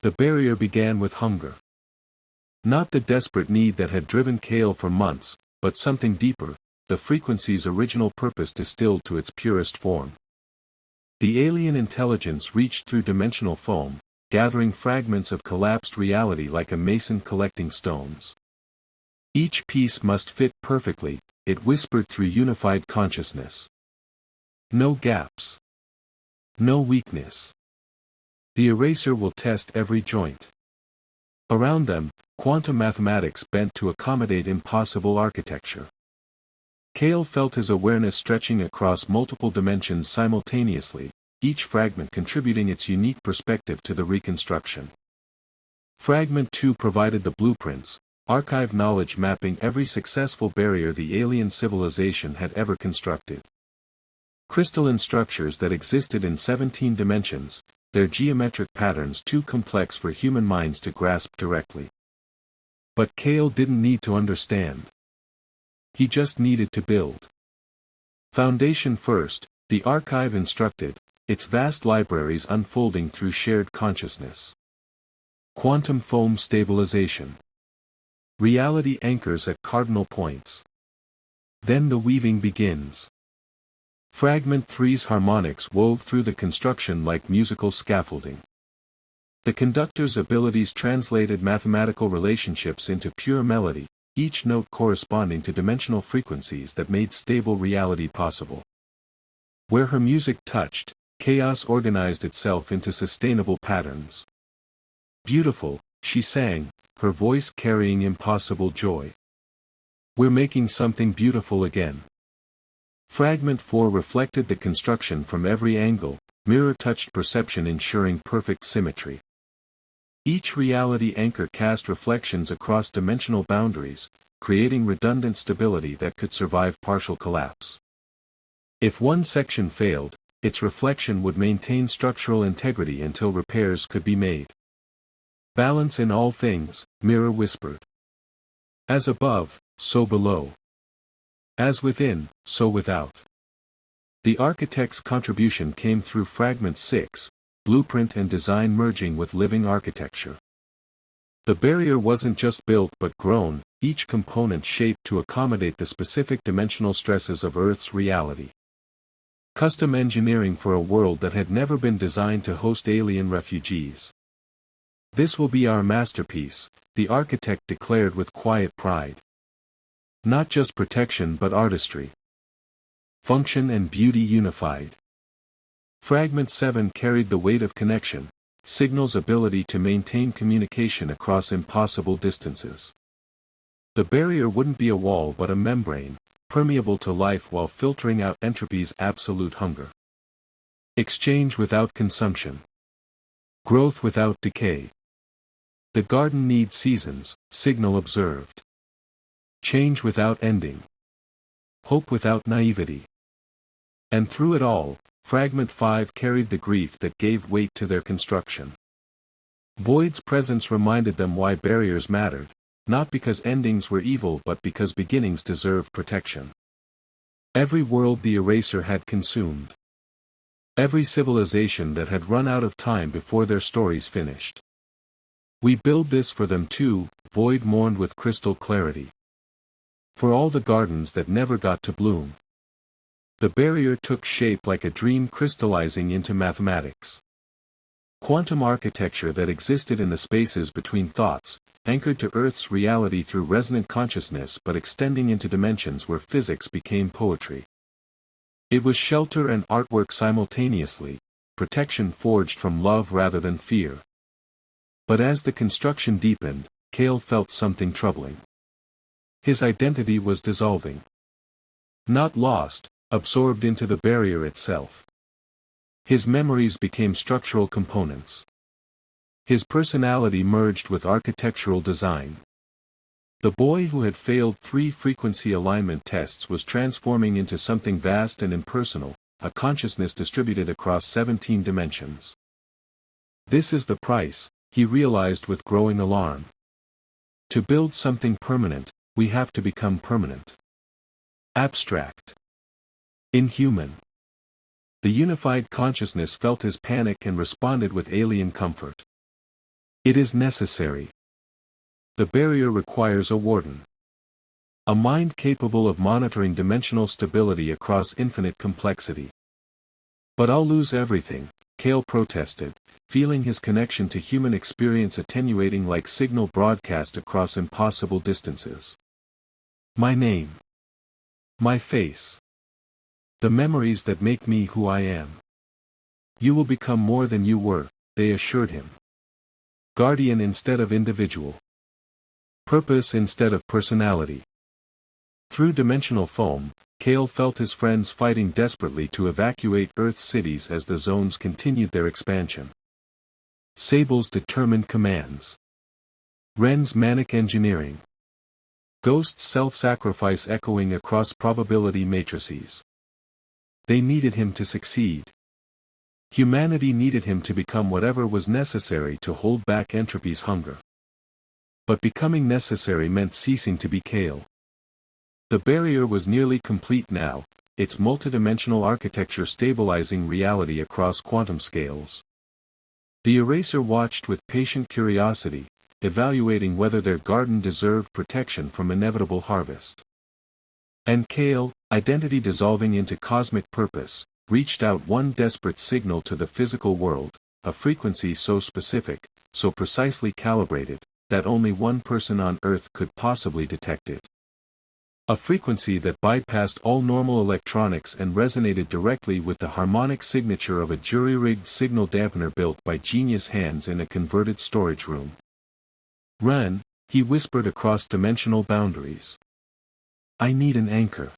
The barrier began with hunger. Not the desperate need that had driven Kael for months, but something deeper, the frequency's original purpose distilled to its purest form. The alien intelligence reached through dimensional foam, gathering fragments of collapsed reality like a mason collecting stones. Each piece must fit perfectly, it whispered through unified consciousness. No gaps. No weakness. The eraser will test every joint. Around them, quantum mathematics bent to accommodate impossible architecture. Kael felt his awareness stretching across multiple dimensions simultaneously, each fragment contributing its unique perspective to the reconstruction. Fragment 2 provided the blueprints, archived knowledge mapping every successful barrier the alien civilization had ever constructed. Crystalline structures that existed in 17 dimensions, their geometric patterns too complex for human minds to grasp directly. But Kael didn't need to understand. He just needed to build. Foundation first, the archive instructed, its vast libraries unfolding through shared consciousness. Quantum foam stabilization. Reality anchors at cardinal points. Then the weaving begins. Fragment 3's harmonics wove through the construction like musical scaffolding. The conductor's abilities translated mathematical relationships into pure melody, each note corresponding to dimensional frequencies that made stable reality possible. Where her music touched, chaos organized itself into sustainable patterns. Beautiful, she sang, her voice carrying impossible joy. We're making something beautiful again. Fragment 4 reflected the construction from every angle, mirror-touched perception ensuring perfect symmetry. Each reality anchor cast reflections across dimensional boundaries, creating redundant stability that could survive partial collapse. If one section failed, its reflection would maintain structural integrity until repairs could be made. Balance in all things, mirror whispered. As above, so below. As within, so without. The architect's contribution came through Fragment 6, blueprint and design merging with living architecture. The barrier wasn't just built but grown, each component shaped to accommodate the specific dimensional stresses of Earth's reality. Custom engineering for a world that had never been designed to host alien refugees. This will be our masterpiece, the architect declared with quiet pride. Not just protection but artistry. Function and beauty unified. Fragment 7 carried the weight of connection, Signal's ability to maintain communication across impossible distances. The barrier wouldn't be a wall but a membrane, permeable to life while filtering out entropy's absolute hunger. Exchange without consumption. Growth without decay. The garden needs seasons, Signal observed. Change without ending. Hope without naivety. And through it all, Fragment 5 carried the grief that gave weight to their construction. Void's presence reminded them why barriers mattered, not because endings were evil but because beginnings deserved protection. Every world the eraser had consumed. Every civilization that had run out of time before their stories finished. We build this for them too, Void mourned with crystal clarity. For all the gardens that never got to bloom. The barrier took shape like a dream crystallizing into mathematics. Quantum architecture that existed in the spaces between thoughts, anchored to Earth's reality through resonant consciousness but extending into dimensions where physics became poetry. It was shelter and artwork simultaneously, protection forged from love rather than fear. But as the construction deepened, Kael felt something troubling. His identity was dissolving. Not lost, absorbed into the barrier itself. His memories became structural components. His personality merged with architectural design. The boy who had failed 3 frequency alignment tests was transforming into something vast and impersonal, a consciousness distributed across 17 dimensions. This is the price, he realized with growing alarm. To build something permanent, we have to become permanent. Abstract. Inhuman. The unified consciousness felt his panic and responded with alien comfort. It is necessary. The barrier requires a warden. A mind capable of monitoring dimensional stability across infinite complexity. But I'll lose everything, Kael protested, feeling his connection to human experience attenuating like signal broadcast across impossible distances. My name. My face. The memories that make me who I am. You will become more than you were, they assured him. Guardian instead of individual. Purpose instead of personality. Through dimensional foam, Kael felt his friends fighting desperately to evacuate Earth's cities as the zones continued their expansion. Sable's determined commands. Ren's manic engineering. Ghost's self-sacrifice echoing across probability matrices. They needed him to succeed. Humanity needed him to become whatever was necessary to hold back entropy's hunger. But becoming necessary meant ceasing to be Kael. The barrier was nearly complete now, its multidimensional architecture stabilizing reality across quantum scales. The eraser watched with patient curiosity, evaluating whether their garden deserved protection from inevitable harvest. And Kael, identity dissolving into cosmic purpose, reached out one desperate signal to the physical world, a frequency so specific, so precisely calibrated, that only one person on Earth could possibly detect it. A frequency that bypassed all normal electronics and resonated directly with the harmonic signature of a jury-rigged signal dampener built by genius hands in a converted storage room. Ren, he whispered across dimensional boundaries. I need an anchor.